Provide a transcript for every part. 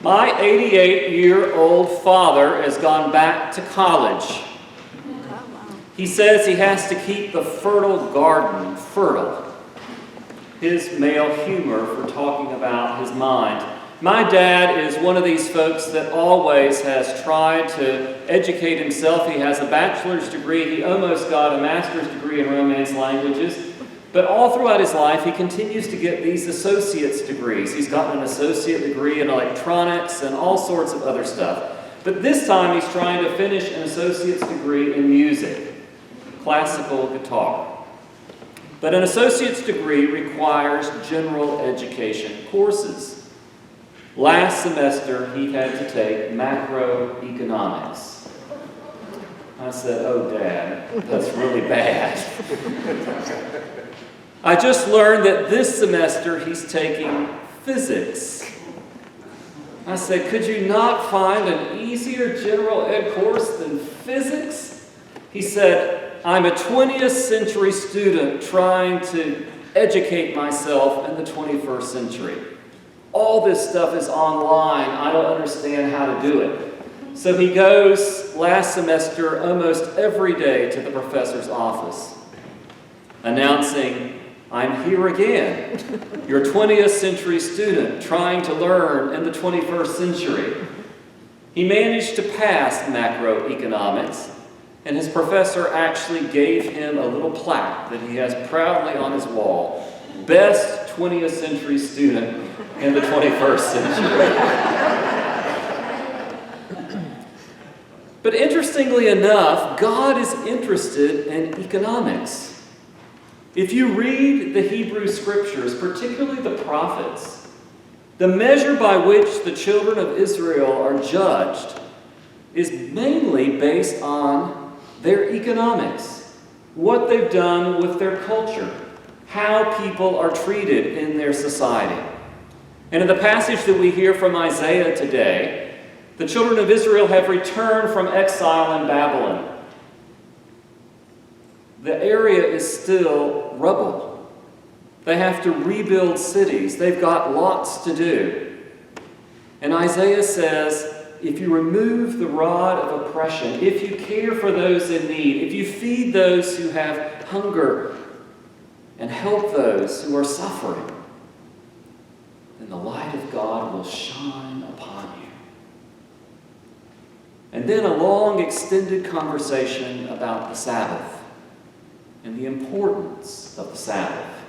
My 88-year-old father has gone back to college. He says he has to keep the fertile garden fertile. His male humor for talking about his mind. My dad is one of these folks that always has tried to educate himself. He has a bachelor's degree. He almost got a master's degree in Romance languages. But all throughout his life, he continues to get these associate's degrees. He's gotten an associate degree in electronics and all sorts of other stuff. But this time, he's trying to finish an associate's degree in music, classical guitar. But an associate's degree requires general education courses. Last semester, he had to take macroeconomics. I said, "Oh, Dad, that's really bad." I just learned that this semester he's taking physics. I said, "Could you not find an easier general ed course than physics?" He said, "I'm a 20th century student trying to educate myself in the 21st century. All this stuff is online. I don't understand how to do it." So he goes last semester almost every day to the professor's office, announcing, "I'm here again, your 20th century student trying to learn in the 21st century." He managed to pass macroeconomics, and his professor actually gave him a little plaque that he has proudly on his wall. Best 20th century student in the 21st century. But interestingly enough, God is interested in economics. If you read the Hebrew Scriptures, particularly the prophets, the measure by which the children of Israel are judged is mainly based on their economics, what they've done with their culture, how people are treated in their society. And in the passage that we hear from Isaiah today, the children of Israel have returned from exile in Babylon. The area is still rubble. They have to rebuild cities. They've got lots to do. And Isaiah says, if you remove the rod of oppression, if you care for those in need, if you feed those who have hunger and help those who are suffering, then the light of God will shine upon you. And then a long, extended conversation about the Sabbath and the importance of the Sabbath.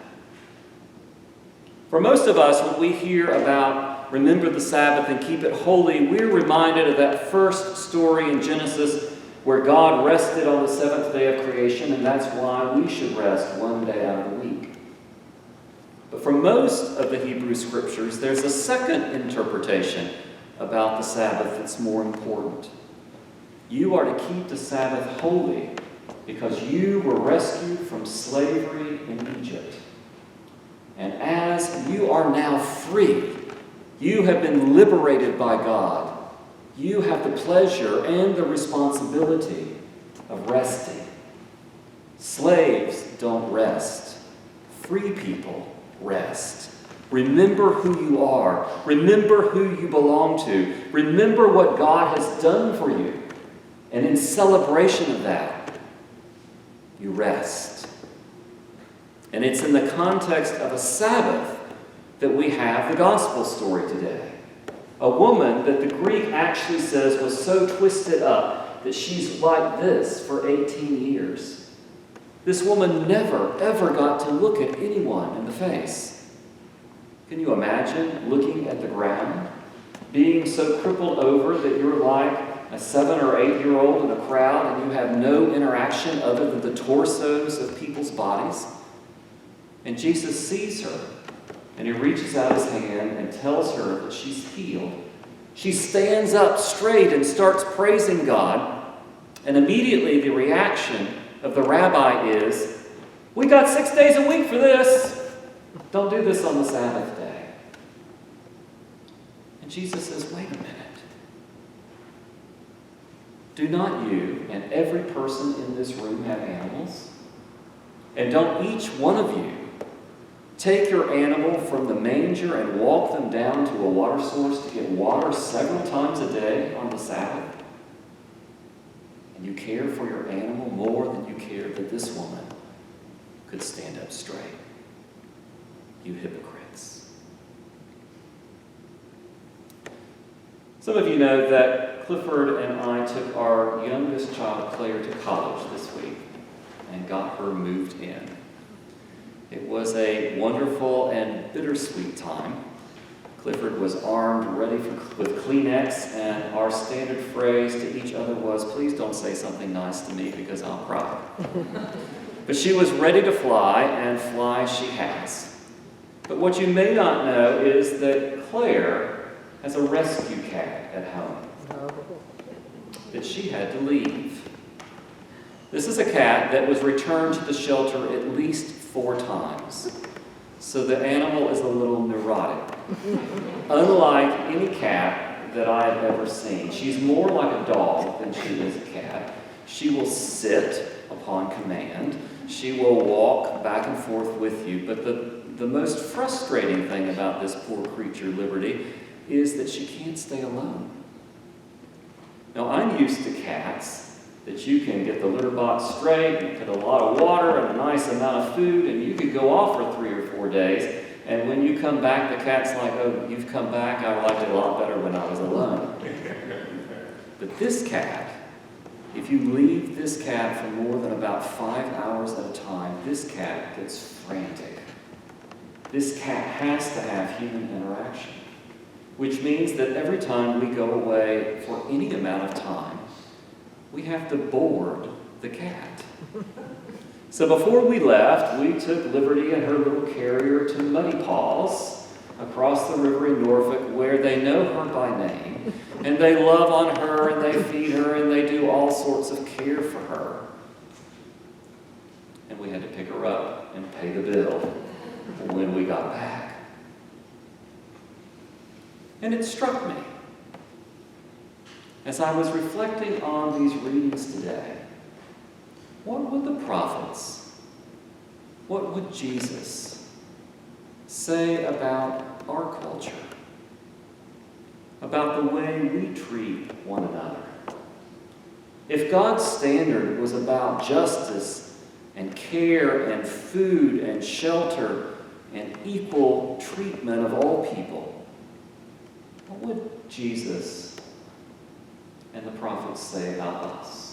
For most of us, when we hear about remember the Sabbath and keep it holy, we're reminded of that first story in Genesis where God rested on the seventh day of creation, and that's why we should rest one day out of the week. But for most of the Hebrew Scriptures, there's a second interpretation about the Sabbath that's more important. You are to keep the Sabbath holy because you were rescued from slavery in Egypt. And as you are now free, you have been liberated by God. You have the pleasure and the responsibility of resting. Slaves don't rest. Free people rest. Remember who you are. Remember who you belong to. Remember what God has done for you. And in celebration of that, you rest. And it's in the context of a Sabbath that we have the gospel story today. A woman that the Greek actually says was so twisted up that she's like this for 18 years. This woman never, ever got to look at anyone in the face. Can you imagine looking at the ground, being so crippled over that you're like a 7 or 8-year-old in a crowd and you have no interaction other than the torsos of people's bodies? And Jesus sees her, and he reaches out his hand and tells her that she's healed. She stands up straight and starts praising God, and immediately the reaction of the rabbi is, "We got 6 days a week for this. Don't do this on the Sabbath day." And Jesus says, "Wait a minute. Do not you and every person in this room have animals? And don't each one of you take your animal from the manger and walk them down to a water source to get water several times a day on the Sabbath? And you care for your animal more than you care that this woman could stand up straight. You hypocrites. Some of you know that Clifford and I took our youngest child, Claire, to college this week and got her moved in. It was a wonderful and bittersweet time. Clifford was armed, ready with Kleenex, and our standard phrase to each other was, "Please don't say something nice to me because I'll cry." But she was ready to fly, and fly she has. But what you may not know is that Claire has a rescue cat at home that she had to leave. This is a cat that was returned to the shelter at least 4 times. So the animal is a little neurotic. Unlike any cat that I have ever seen. She's more like a dog than she is a cat. She will sit upon command. She will walk back and forth with you. But the most frustrating thing about this poor creature, Liberty, is that she can't stay alone. Now, I'm used to cats that you can get the litter box straight, you put a lot of water and a nice amount of food, and you could go off for 3 or 4 days. And when you come back, the cat's like, "Oh, you've come back. I liked it a lot better when I was alone." But this cat, if you leave this cat for more than about 5 hours at a time, this cat gets frantic. This cat has to have human interaction, which means that every time we go away for any amount of time, we have to board the cat. So before we left, we took Liberty and her little carrier to Muddy Paws across the river in Norfolk, where they know her by name, and they love on her, and they feed her, and they do all sorts of care for her. And we had to pick her up and pay the bill when we got back. And it struck me, as I was reflecting on these readings today, what would the prophets, what would Jesus say about our culture, about the way we treat one another? If God's standard was about justice and care and food and shelter and equal treatment of all people, what would Jesus and the prophets say about us?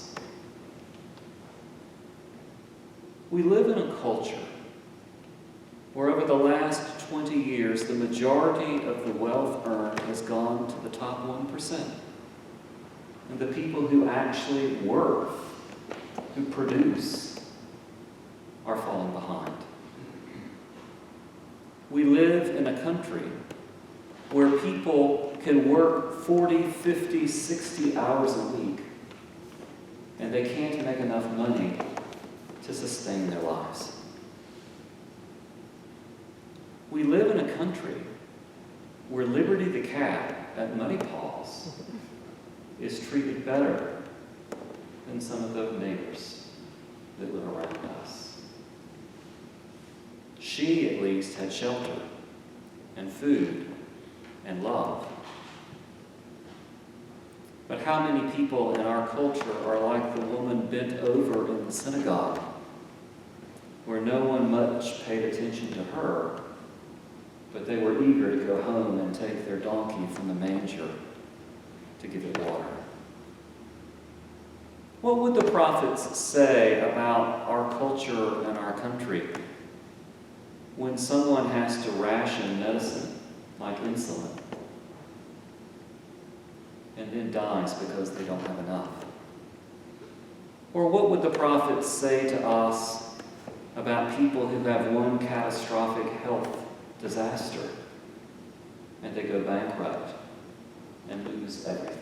We live in a culture where over the last 20 years, the majority of the wealth earned has gone to the top 1%. And the people who actually work, who produce, are falling behind. We live in a country where people can work 40, 50, 60 hours a week, and they can't make enough money to sustain their lives. We live in a country where Liberty the cat at Muddy Paws is treated better than some of the neighbors that live around us. She, at least, had shelter and food and love. But how many people in our culture are like the woman bent over in the synagogue, where no one much paid attention to her, but they were eager to go home and take their donkey from the manger to give it water? What would the prophets say about our culture and our country when someone has to ration medicine like insulin and then dies because they don't have enough? Or what would the prophets say to us about people who have one catastrophic health disaster and they go bankrupt and lose everything?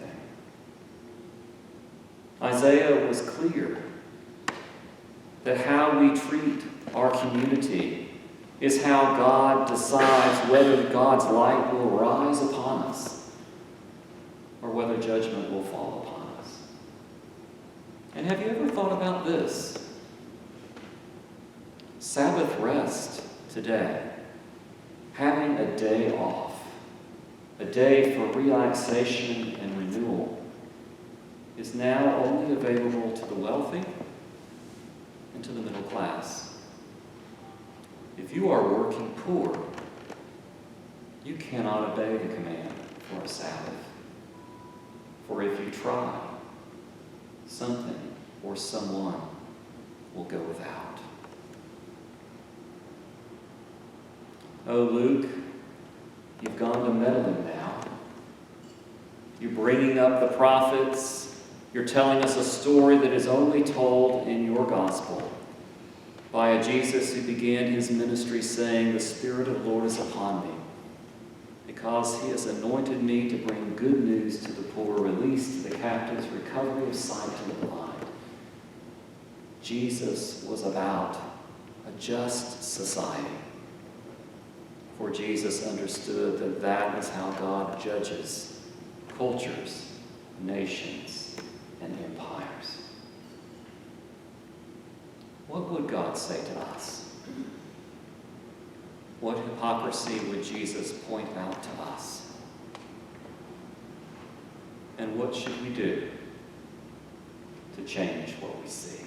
Isaiah was clear that how we treat our community is how God decides whether God's light will rise upon us or whether judgment will fall upon us. And have you ever thought about this? Sabbath rest today having a day off, a day for relaxation and renewal, is now only available to the wealthy and to the middle class. If you are working poor, you cannot obey the command for a Sabbath. For if you try, something or someone will go without. Oh, Luke, you've gone to meddling now. You're bringing up the prophets. You're telling us a story that is only told in your gospel by a Jesus who began his ministry saying, "The Spirit of the Lord is upon me, because he has anointed me to bring good news to the poor, release to the captives, recovery of sight to the blind." Jesus was about a just society. For Jesus understood that that is how God judges cultures, nations, and empires. What would God say to us? What hypocrisy would Jesus point out to us? And what should we do to change what we see?